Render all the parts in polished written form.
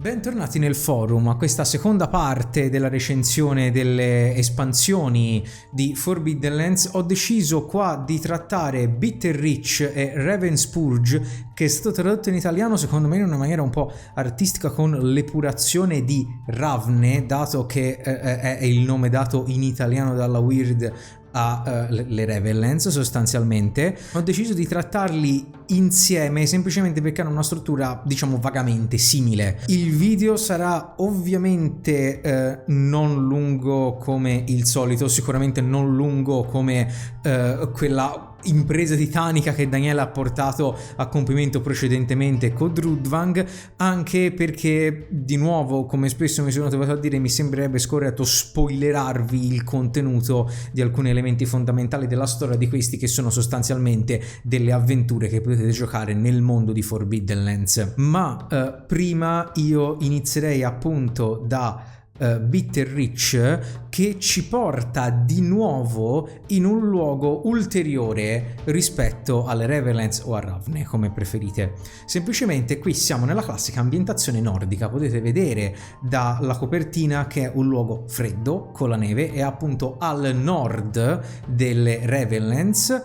Bentornati nel forum a questa seconda parte della recensione delle espansioni di Forbidden Lands. Ho deciso qua di trattare Bitterreach e Ravenscourge, che è stato tradotto in italiano secondo me in una maniera un po' artistica con l'epurazione di Ravne, dato che è il nome dato in italiano dalla Weird le Ravenlands sostanzialmente. Ho deciso di trattarli insieme semplicemente perché hanno una struttura diciamo vagamente simile. Il video sarà ovviamente non lungo come il solito, sicuramente non lungo come quella impresa titanica che Daniele ha portato a compimento precedentemente con Drudvang, anche perché di nuovo, come spesso mi sono trovato a dire, mi sembrerebbe scorretto spoilerarvi il contenuto di alcuni elementi fondamentali della storia di questi, che sono sostanzialmente delle avventure che potete giocare nel mondo di Forbidden Lands. Ma prima io inizierei appunto da Bitterreach, che ci porta di nuovo in un luogo ulteriore rispetto alle Ravenlands o a Ravne, come preferite. Semplicemente qui siamo nella classica ambientazione nordica. Potete vedere dalla copertina che è un luogo freddo con la neve, è appunto al nord delle Ravenlands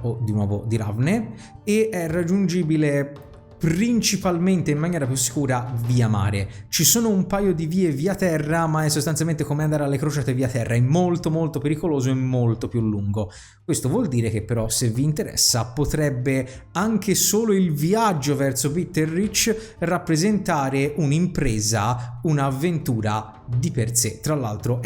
o di nuovo di Ravne, e è raggiungibile principalmente in maniera più sicura via mare. Ci sono un paio di vie via terra, ma è sostanzialmente come andare alle crociate via terra, è molto pericoloso e molto più lungo. Questo vuol dire che però, se vi interessa, potrebbe anche solo il viaggio verso Bitterreach rappresentare un'impresa, un'avventura di per sé. Tra l'altro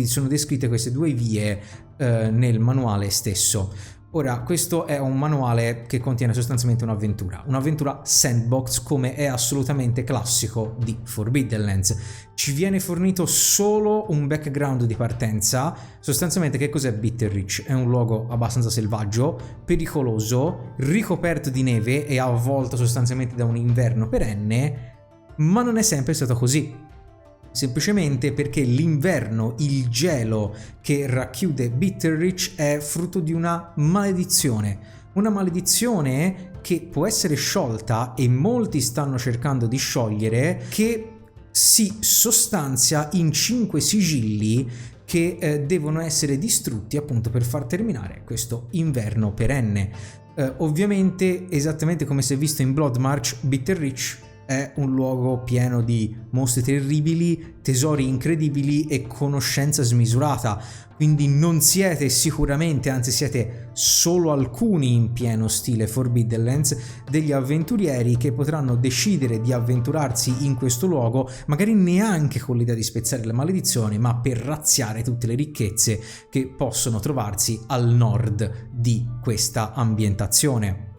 sono descritte queste due vie nel manuale stesso. Ora, questo è un manuale che contiene sostanzialmente un'avventura sandbox, come è assolutamente classico di Forbidden Lands. Ci viene fornito solo un background di partenza. Sostanzialmente che cos'è Bitterreach? È un luogo abbastanza selvaggio, pericoloso, ricoperto di neve e avvolto sostanzialmente da un inverno perenne, ma non è sempre stato così. Semplicemente perché l'inverno, il gelo che racchiude Bitterreach è frutto di una maledizione che può essere sciolta, e molti stanno cercando di sciogliere, che si sostanzia in 5 sigilli che devono essere distrutti appunto per far terminare questo inverno perenne. Ovviamente, esattamente come si è visto in Bloodmarch, Bitterreach è un luogo pieno di mostri terribili, tesori incredibili e conoscenza smisurata, quindi non siete sicuramente, anzi siete solo alcuni in pieno stile Forbidden Lands, degli avventurieri che potranno decidere di avventurarsi in questo luogo, magari neanche con l'idea di spezzare la maledizione, ma per razziare tutte le ricchezze che possono trovarsi al nord di questa ambientazione.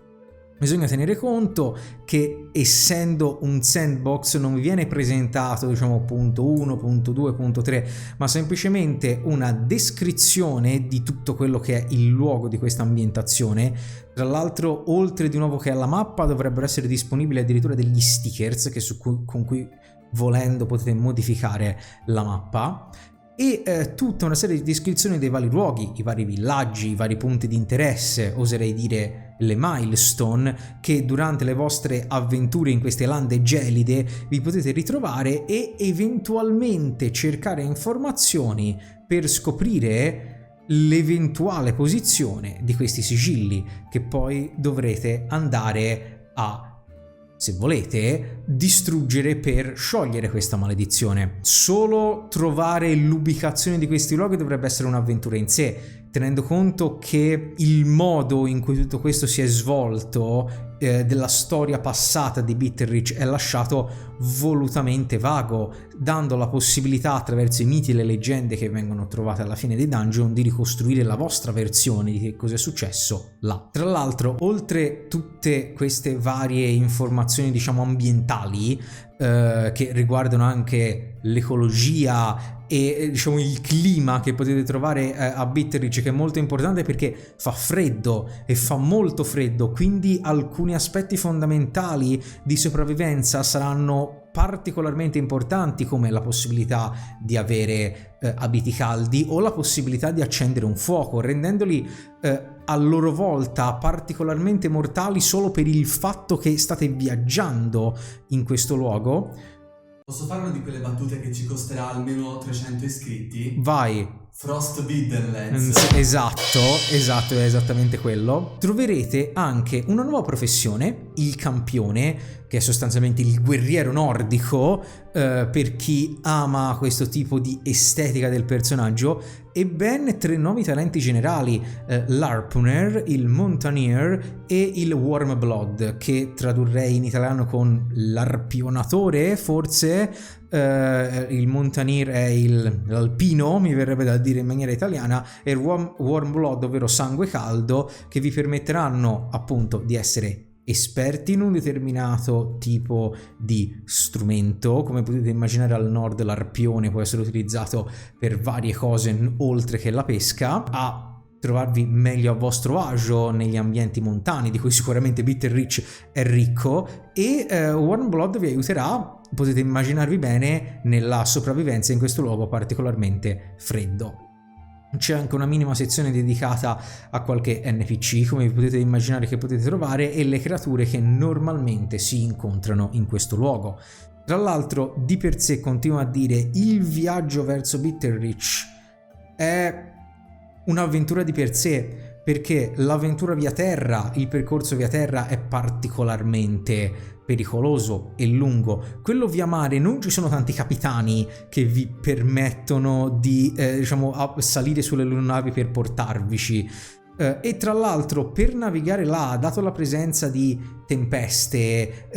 Bisogna tenere conto che, essendo un sandbox, non vi viene presentato punto 1, punto 2, punto 3, ma semplicemente una descrizione di tutto quello che è il luogo di questa ambientazione. Tra l'altro, oltre di nuovo che alla mappa, dovrebbero essere disponibili addirittura degli stickers con cui volendo potete modificare la mappa, e tutta una serie di descrizioni dei vari luoghi, i vari villaggi, i vari punti di interesse, oserei dire le milestone, che durante le vostre avventure in queste lande gelide vi potete ritrovare e eventualmente cercare informazioni per scoprire l'eventuale posizione di questi sigilli, che poi dovrete andare a, se volete, distruggere per sciogliere questa maledizione. Solo trovare l'ubicazione di questi luoghi dovrebbe essere un'avventura in sé, tenendo conto che il modo in cui tutto questo si è svolto della storia passata di Bitterreach è lasciato volutamente vago, dando la possibilità, attraverso i miti e le leggende che vengono trovate alla fine dei dungeon, di ricostruire la vostra versione di che cosa è successo là. Tra l'altro, oltre tutte queste varie informazioni ambientali che riguardano anche l'ecologia e il clima che potete trovare a Bitterreach, che è molto importante perché fa freddo e fa molto freddo, quindi alcuni aspetti fondamentali di sopravvivenza saranno particolarmente importanti, come la possibilità di avere abiti caldi o la possibilità di accendere un fuoco, rendendoli a loro volta particolarmente mortali solo per il fatto che state viaggiando in questo luogo. Posso fare una di quelle battute che ci costerà almeno 300 iscritti? Vai. Forbidden Lands. Esatto, è esattamente quello. Troverete anche una nuova professione, il campione, che è sostanzialmente il guerriero nordico, per chi ama questo tipo di estetica del personaggio, e ben 3 nuovi talenti generali, l'Harpooner, il Mountaineer e il Warmblood, che tradurrei in italiano con l'arpionatore, forse. Il Mountaineer è l'alpino, mi verrebbe da dire in maniera italiana, e il Warmblood, ovvero sangue caldo, che vi permetteranno appunto di essere esperti in un determinato tipo di strumento. Come potete immaginare, al nord l'arpione può essere utilizzato per varie cose oltre che la pesca, a trovarvi meglio a vostro agio negli ambienti montani, di cui sicuramente Bitterreach è ricco, e Warmblood vi aiuterà, potete immaginarvi bene, nella sopravvivenza in questo luogo particolarmente freddo. C'è anche una minima sezione dedicata a qualche NPC, come vi potete immaginare, che potete trovare, e le creature che normalmente si incontrano in questo luogo. Tra l'altro, di per sé, continuo a dire, il viaggio verso Bitterreach è un'avventura di per sé, perché l'avventura via terra, il percorso via terra è particolarmente pericoloso e lungo. Quello via mare non ci sono tanti capitani che vi permettono di salire sulle loro navi per portarvici. E tra l'altro, per navigare là, dato la presenza di tempeste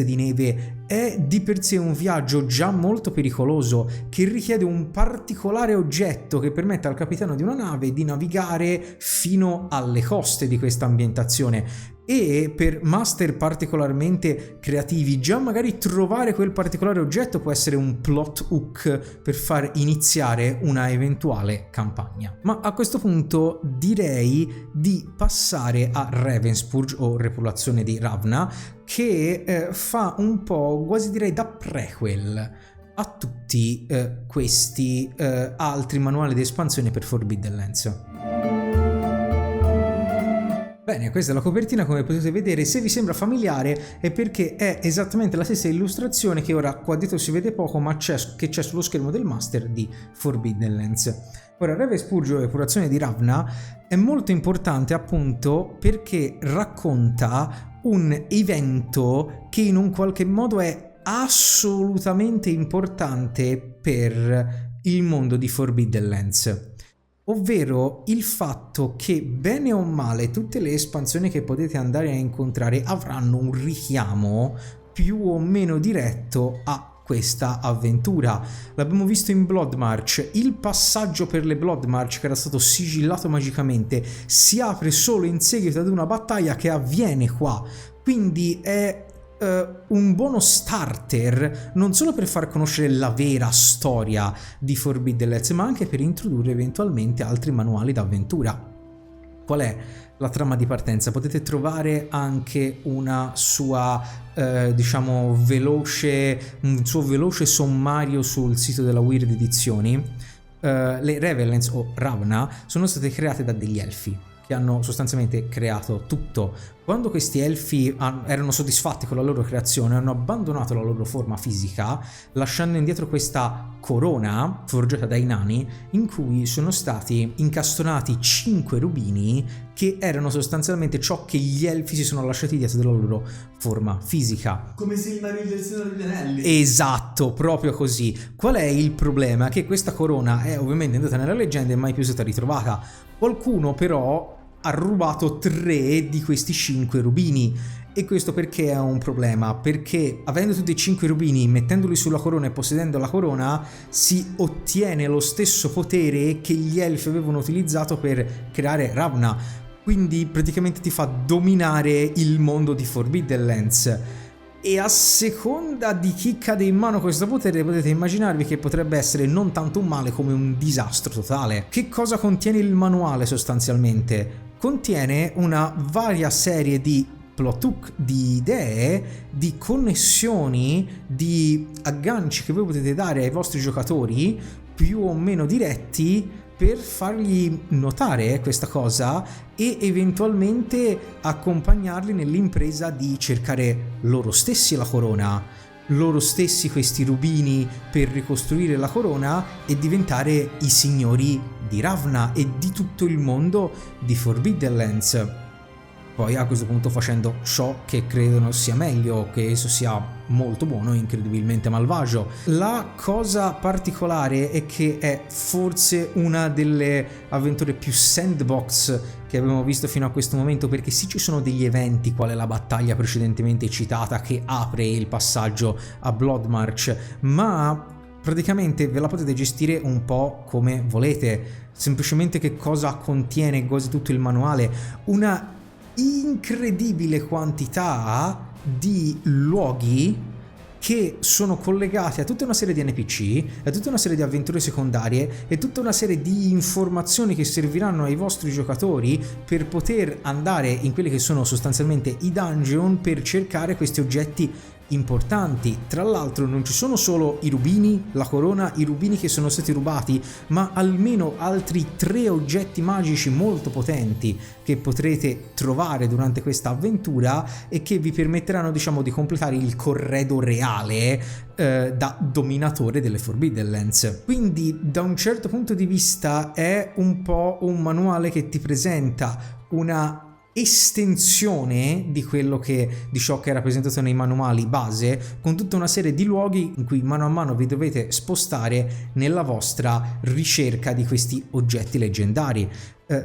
di neve, è di per sé un viaggio già molto pericoloso, che richiede un particolare oggetto che permette al capitano di una nave di navigare fino alle coste di questa ambientazione. E per master particolarmente creativi, già magari trovare quel particolare oggetto può essere un plot hook per far iniziare una eventuale campagna. Ma a questo punto direi di passare a Ravenscourge, o Repulazione di Ravna, che fa un po', quasi direi, da prequel a tutti questi altri manuali di espansione per Forbidden Lands. Bene, questa è la copertina, come potete vedere. Se vi sembra familiare è perché è esattamente la stessa illustrazione che ora qua dietro si vede poco, ma che c'è sullo schermo del master di Forbidden Lands. Ora, Ravenscourge, o Epurazione di Ravna, è molto importante appunto perché racconta un evento che in un qualche modo è assolutamente importante per il mondo di Forbidden Lands. Ovvero il fatto che, bene o male, tutte le espansioni che potete andare a incontrare avranno un richiamo più o meno diretto a questa avventura. L'abbiamo visto in Bloodmarch, il passaggio per le Bloodmarch, che era stato sigillato magicamente, si apre solo in seguito ad una battaglia che avviene qua, quindi è un buono starter non solo per far conoscere la vera storia di Forbidden Lands, ma anche per introdurre eventualmente altri manuali d'avventura. Qual è la trama di partenza? Potete trovare anche una sua un suo veloce sommario sul sito della Weird Edizioni. Le Ravenlands, o Ravna, sono state create da degli elfi che hanno sostanzialmente creato tutto. Quando questi elfi erano soddisfatti con la loro creazione, hanno abbandonato la loro forma fisica, lasciando indietro questa corona forgiata dai nani, in cui sono stati incastonati 5 rubini, che erano sostanzialmente ciò che gli elfi si sono lasciati dietro della loro forma fisica. Come Silmaril del Signore degli Anelli. Esatto, proprio così. Qual è il problema? Che questa corona è ovviamente andata nella leggenda e mai più stata ritrovata. Qualcuno però ha rubato 3 di questi 5 rubini. E questo perché è un problema? Perché avendo tutti e 5 rubini, mettendoli sulla corona e possedendo la corona, si ottiene lo stesso potere che gli elfi avevano utilizzato per creare Ravna. Quindi praticamente ti fa dominare il mondo di Forbidden Lands. E a seconda di chi cade in mano questo potere, potete immaginarvi che potrebbe essere non tanto un male come un disastro totale. Che cosa contiene il manuale sostanzialmente? Contiene una varia serie di plot hook, di idee, di connessioni, di agganci che voi potete dare ai vostri giocatori, più o meno diretti, per fargli notare questa cosa e eventualmente accompagnarli nell'impresa di cercare loro stessi la corona. loro stessi questi rubini per ricostruire la corona e diventare i signori di Ravna e di tutto il mondo di Forbidden Lands. Poi a questo punto facendo ciò che credono sia meglio, che esso sia molto buono e incredibilmente malvagio. La cosa particolare è che è forse una delle avventure più sandbox che abbiamo visto fino a questo momento, perché sì, ci sono degli eventi, quale la battaglia precedentemente citata che apre il passaggio a Bloodmarch, ma praticamente ve la potete gestire un po' come volete. Semplicemente che cosa contiene quasi tutto il manuale? Una incredibile quantità di luoghi che sono collegati a tutta una serie di NPC, a tutta una serie di avventure secondarie e tutta una serie di informazioni che serviranno ai vostri giocatori per poter andare in quelli che sono sostanzialmente i dungeon per cercare questi oggetti importanti. Tra l'altro non ci sono solo i rubini, la corona, i rubini che sono stati rubati, ma almeno altri 3 oggetti magici molto potenti che potrete trovare durante questa avventura e che vi permetteranno, diciamo, di completare il corredo reale da dominatore delle Forbidden Lands. Quindi da un certo punto di vista è un po' un manuale che ti presenta una estensione di quello di ciò che è rappresentato nei manuali base, con tutta una serie di luoghi in cui mano a mano vi dovete spostare nella vostra ricerca di questi oggetti leggendari.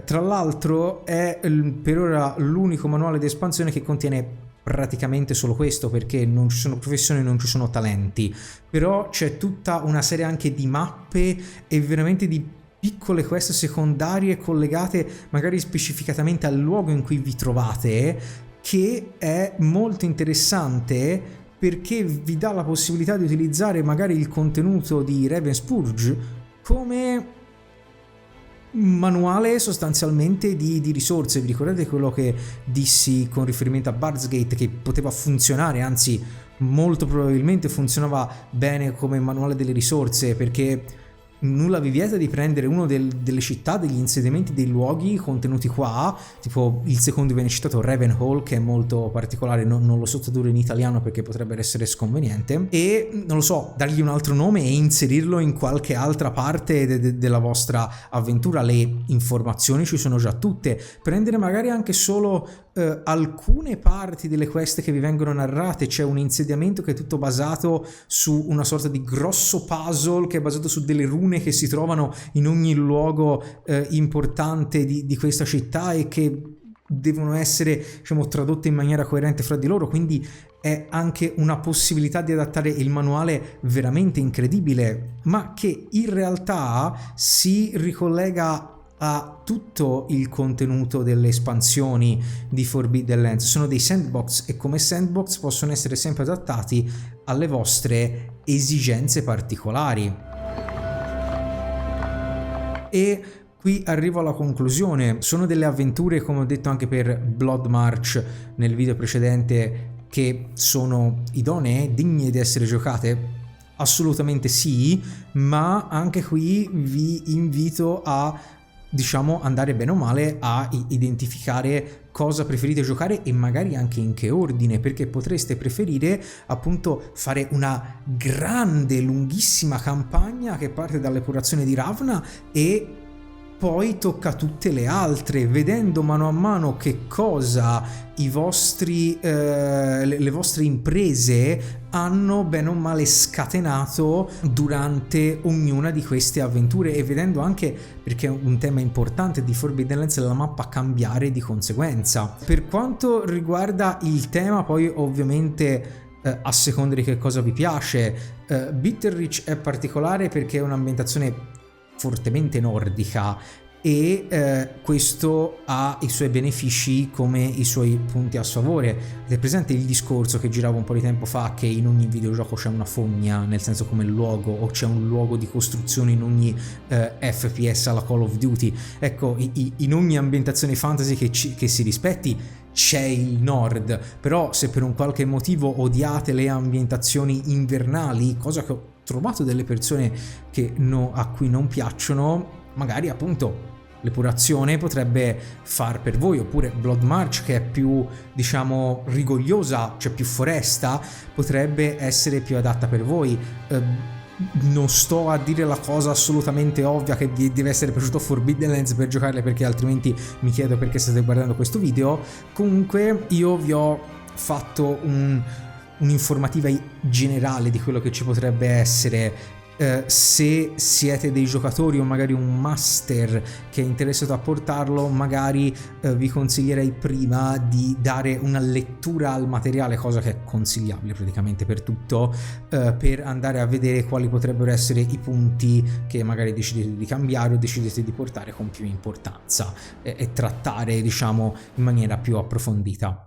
Tra l'altro è per ora l'unico manuale di espansione che contiene praticamente solo questo, perché non ci sono professioni, non ci sono talenti, però c'è tutta una serie anche di mappe e veramente di piccole quest secondarie collegate magari specificatamente al luogo in cui vi trovate, che è molto interessante perché vi dà la possibilità di utilizzare magari il contenuto di Ravenscourge come manuale sostanzialmente di risorse. Vi ricordate quello che dissi con riferimento a Bard's Gate, che poteva funzionare, anzi molto probabilmente funzionava bene come manuale delle risorse, perché nulla vi vieta di prendere uno delle città, degli insediamenti, dei luoghi contenuti qua, tipo il secondo viene citato Ravenhall, che è molto particolare, non lo sottotitolo in italiano perché potrebbe essere sconveniente, e non lo so, dargli un altro nome e inserirlo in qualche altra parte della vostra avventura. Le informazioni ci sono già tutte, prendere magari anche solo alcune parti delle quest che vi vengono narrate. C'è un insediamento che è tutto basato su una sorta di grosso puzzle che è basato su delle rune che si trovano in ogni luogo importante di questa città e che devono essere, diciamo, tradotte in maniera coerente fra di loro, quindi è anche una possibilità di adattare il manuale veramente incredibile, ma che in realtà si ricollega a tutto il contenuto delle espansioni di Forbidden Lands. Sono dei sandbox e come sandbox possono essere sempre adattati alle vostre esigenze particolari. E qui arrivo alla conclusione. Sono delle avventure, come ho detto anche per Bloodmarch nel video precedente, che sono idonee, degne di essere giocate? Assolutamente sì, ma anche qui vi invito a, diciamo, andare bene o male a identificare cosa preferite giocare e magari anche in che ordine, perché potreste preferire appunto fare una grande, lunghissima campagna che parte dall'epurazione di Ravna e poi tocca tutte le altre, vedendo mano a mano che cosa i vostri le vostre imprese hanno bene o male scatenato durante ognuna di queste avventure, e vedendo anche, perché è un tema importante di Forbidden Lands, la mappa cambiare di conseguenza. Per quanto riguarda il tema, poi ovviamente a seconda di che cosa vi piace, Bitterreach è particolare perché è un'ambientazione fortemente nordica e questo ha i suoi benefici come i suoi punti a sfavore. È presente il discorso che girava un po' di tempo fa che in ogni videogioco c'è una fogna, nel senso come luogo, o c'è un luogo di costruzione in ogni FPS alla Call of Duty? Ecco, in ogni ambientazione fantasy che si rispetti c'è il nord, però se per un qualche motivo odiate le ambientazioni invernali, cosa che ho trovato delle persone che a cui non piacciono, magari appunto l'epurazione potrebbe far per voi, oppure Blood March, che è più, diciamo, rigogliosa, cioè più foresta, potrebbe essere più adatta per voi. Non sto a dire la cosa assolutamente ovvia che vi deve essere piaciuto Forbidden Lands per giocarle, perché altrimenti mi chiedo perché state guardando questo video. Comunque io vi ho fatto un'informativa generale di quello che ci potrebbe essere. Se siete dei giocatori o magari un master che è interessato a portarlo, magari vi consiglierei prima di dare una lettura al materiale, cosa che è consigliabile praticamente per tutto, per andare a vedere quali potrebbero essere i punti che magari decidete di cambiare o decidete di portare con più importanza e trattare, diciamo, in maniera più approfondita.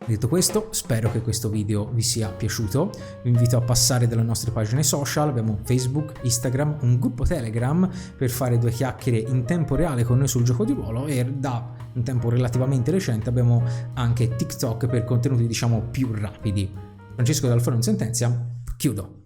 Detto questo, spero che questo video vi sia piaciuto. Vi invito a passare dalle nostre pagine social, abbiamo Facebook, Instagram, un gruppo Telegram per fare 2 chiacchiere in tempo reale con noi sul gioco di ruolo, e da un tempo relativamente recente abbiamo anche TikTok per contenuti, diciamo, più rapidi. Francesco D'Alfaro in Sentenzia, chiudo.